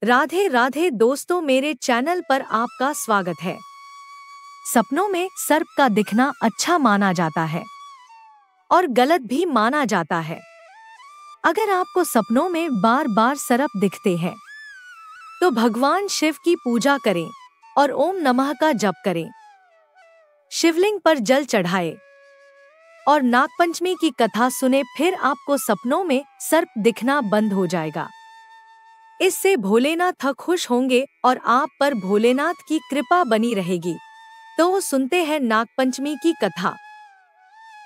राधे राधे दोस्तों, मेरे चैनल पर आपका स्वागत है। सपनों में सर्प का दिखना अच्छा माना जाता है और गलत भी माना जाता है। अगर आपको सपनों में बार बार सर्प दिखते हैं तो भगवान शिव की पूजा करें और ओम नमः का जप करें। शिवलिंग पर जल चढ़ाएं और नागपंचमी की कथा सुने, फिर आपको सपनों में सर्प दिखना बंद हो जाएगा। इससे भोलेनाथ खुश होंगे और आप पर भोलेनाथ की कृपा बनी रहेगी। तो सुनते हैं नागपंचमी की कथा।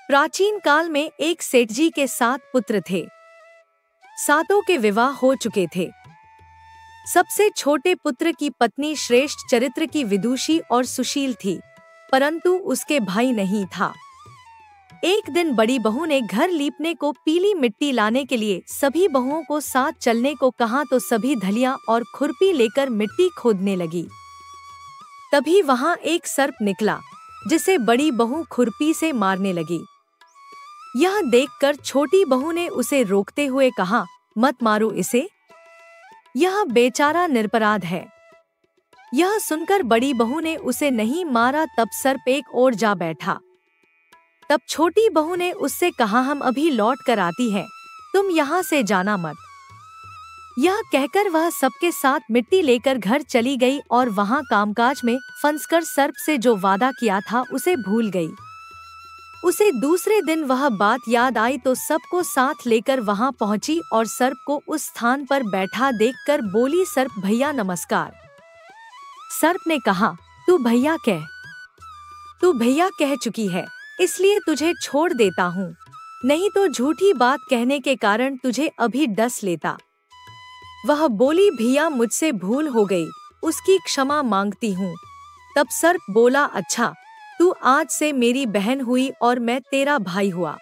प्राचीन काल में एक सेठ जी के 7 पुत्र थे। सातों के विवाह हो चुके थे। सबसे छोटे पुत्र की पत्नी श्रेष्ठ चरित्र की विदुषी और सुशील थी, परंतु उसके भाई नहीं था। एक दिन बड़ी बहू ने घर लीपने को पीली मिट्टी लाने के लिए सभी बहुओं को साथ चलने को कहा तो सभी धलिया और खुरपी लेकर मिट्टी खोदने लगी। तभी वहां एक सर्प निकला, जिसे बड़ी बहू खुरपी से मारने लगी। यह देखकर छोटी बहू ने उसे रोकते हुए कहा, मत मारो इसे, यह बेचारा निरपराध है। यह सुनकर बड़ी बहू ने उसे नहीं मारा। तब सर्प एक ओर जा बैठा। तब छोटी बहू ने उससे कहा, हम अभी लौट कर आती हैं, तुम यहाँ से जाना मत। यह कहकर वह सबके साथ मिट्टी लेकर घर चली गई और वहाँ कामकाज में फंसकर सर्प से जो वादा किया था उसे भूल गई। उसे दूसरे दिन वह बात याद आई तो सबको साथ लेकर वहाँ पहुँची और सर्प को उस स्थान पर बैठा देखकर बोली, सर्प भैया नमस्कार। सर्प ने कहा, तू भैया कह चुकी है, इसलिए तुझे छोड़ देता हूँ, नहीं तो झूठी बात कहने के कारण तुझे अभी डस लेता। वह बोली, भैया मुझसे भूल हो गई, उसकी क्षमा मांगती हूँ। तब सर्प बोला, अच्छा, तू आज से मेरी बहन हुई और मैं तेरा भाई हुआ।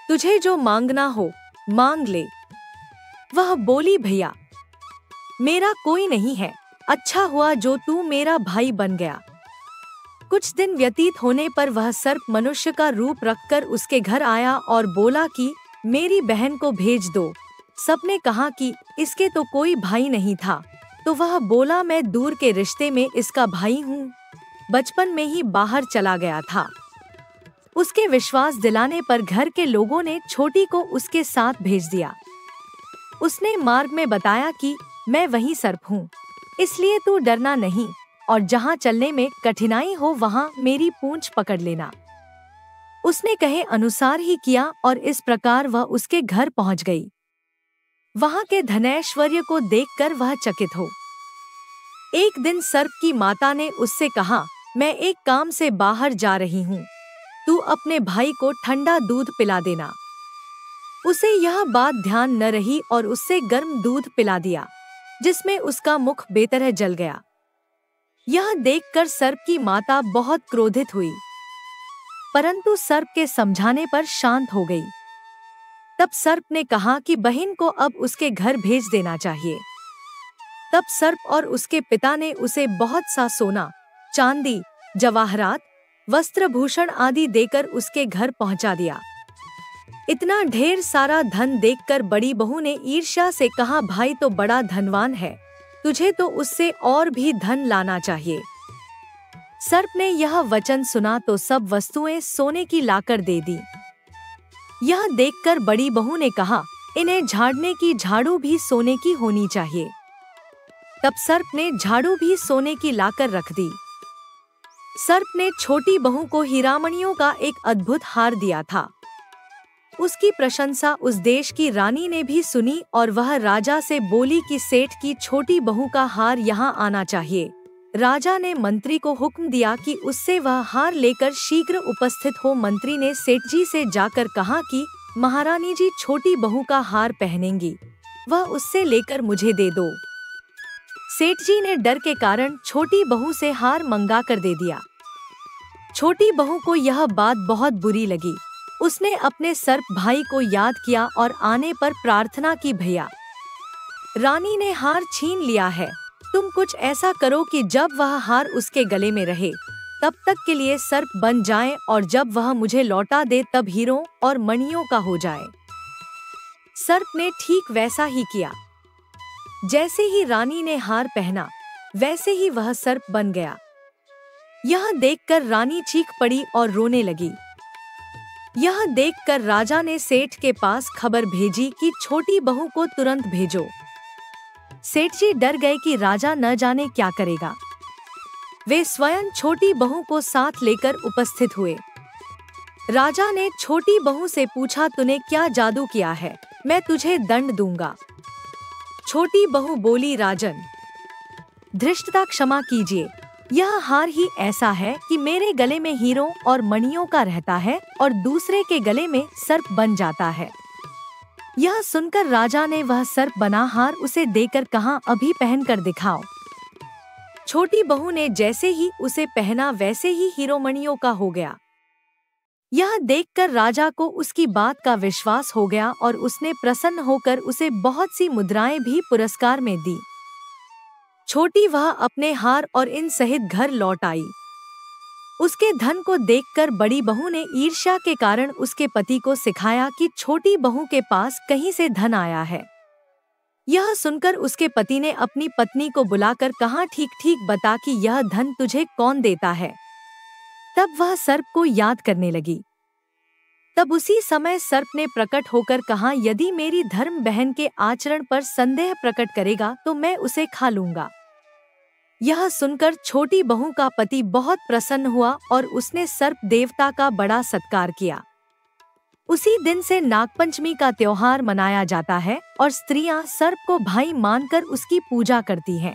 तुझे जो मांगना हो मांग ले। वह बोली, भैया मेरा कोई नहीं है, अच्छा हुआ जो तू मेरा भाई बन गया। कुछ दिन व्यतीत होने पर वह सर्प मनुष्य का रूप रखकर उसके घर आया और बोला कि मेरी बहन को भेज दो। सबने कहा कि इसके तो कोई भाई नहीं था, तो वह बोला, मैं दूर के रिश्ते में इसका भाई हूँ, बचपन में ही बाहर चला गया था। उसके विश्वास दिलाने पर घर के लोगों ने छोटी को उसके साथ भेज दिया। उसने मार्ग में बताया कि मैं वही सर्प हूँ, इसलिए तू डरना नहीं और जहाँ चलने में कठिनाई हो वहाँ मेरी पूंछ पकड़ लेना। उसने कहे अनुसार ही किया और इस प्रकार वह उसके घर पहुँच गई। वहाँ के धनैश्वर्य को देखकर वह चकित हो। एक दिन सर्प की माता ने उससे कहा, मैं एक काम से बाहर जा रही हूँ, तू अपने भाई को ठंडा दूध पिला देना। उसे यह बात ध्यान न रही और उससे गर्म दूध पिला दिया, जिसमें उसका मुख बेतरह जल गया। यह देखकर सर्प की माता बहुत क्रोधित हुई, परंतु सर्प के समझाने पर शांत हो गई। तब सर्प ने कहा कि बहन को अब उसके घर भेज देना चाहिए। तब सर्प और उसके पिता ने उसे बहुत सा सोना, चांदी, जवाहरात, वस्त्रभूषण आदि देकर उसके घर पहुंचा दिया। इतना ढेर सारा धन देखकर बड़ी बहू ने ईर्ष्या से कहा, भाई तो बड़ा धनवान है, तुझे तो उससे और भी धन लाना चाहिए। सर्प ने यह वचन सुना तो सब वस्तुएं सोने की लाकर दे दी। यह देखकर बड़ी बहू ने कहा, इन्हें झाड़ने की झाड़ू भी सोने की होनी चाहिए। तब सर्प ने झाड़ू भी सोने की लाकर रख दी। सर्प ने छोटी बहू को हीरामणियों का एक अद्भुत हार दिया था। उसकी प्रशंसा उस देश की रानी ने भी सुनी और वह राजा से बोली कि सेठ की छोटी बहू का हार यहाँ आना चाहिए। राजा ने मंत्री को हुक्म दिया कि उससे वह हार लेकर शीघ्र उपस्थित हो। मंत्री ने सेठ जी से जाकर कहा कि महारानी जी छोटी बहू का हार पहनेंगी, वह उससे लेकर मुझे दे दो। सेठ जी ने डर के कारण छोटी बहू से हार मंगा कर दे दिया। छोटी बहू को यह बात बहुत बुरी लगी। उसने अपने सर्प भाई को याद किया और आने पर प्रार्थना की, भैया रानी ने हार छीन लिया है, तुम कुछ ऐसा करो कि जब वह हार उसके गले में रहे तब तक के लिए सर्प बन जाए और जब वह मुझे लौटा दे तब हीरों और मणियों का हो जाए। सर्प ने ठीक वैसा ही किया। जैसे ही रानी ने हार पहना वैसे ही वह सर्प बन गया। यह देखकर रानी चीख पड़ी और रोने लगी। यह देखकर राजा ने सेठ के पास खबर भेजी कि छोटी बहू को तुरंत भेजो। सेठ जी डर गए कि राजा न जाने क्या करेगा। वे स्वयं छोटी बहू को साथ लेकर उपस्थित हुए। राजा ने छोटी बहू से पूछा, तूने क्या जादू किया है? मैं तुझे दंड दूंगा। छोटी बहू बोली, राजन धृष्टता क्षमा कीजिए, यह हार ही ऐसा है कि मेरे गले में हीरों और मणियों का रहता है और दूसरे के गले में सर्प बन जाता है। यह सुनकर राजा ने वह सर्प बना हार उसे देकर कहा, अभी पहन कर दिखाओ। छोटी बहू ने जैसे ही उसे पहना वैसे ही हीरो मणियों का हो गया। यह देखकर राजा को उसकी बात का विश्वास हो गया और उसने प्रसन्न होकर उसे बहुत सी मुद्राएं भी पुरस्कार में दी। छोटी वह अपने हार और इन सहित घर लौट आई। उसके धन को देखकर बड़ी बहू ने ईर्ष्या के कारण उसके पति को सिखाया कि छोटी बहू के पास कहीं से धन आया है। यह सुनकर उसके पति ने अपनी पत्नी को बुलाकर कहा, ठीक ठीक बता कि यह धन तुझे कौन देता है। तब वह सर्प को याद करने लगी। तब उसी समय सर्प ने प्रकट होकर कहा, यदि मेरी धर्म बहन के आचरण पर संदेह प्रकट करेगा तो मैं उसे खा लूंगा। यह सुनकर छोटी बहू का पति बहुत प्रसन्न हुआ और उसने सर्प देवता का बड़ा सत्कार किया। उसी दिन से नागपंचमी का त्योहार मनाया जाता है और स्त्रियां सर्प को भाई मानकर उसकी पूजा करती हैं।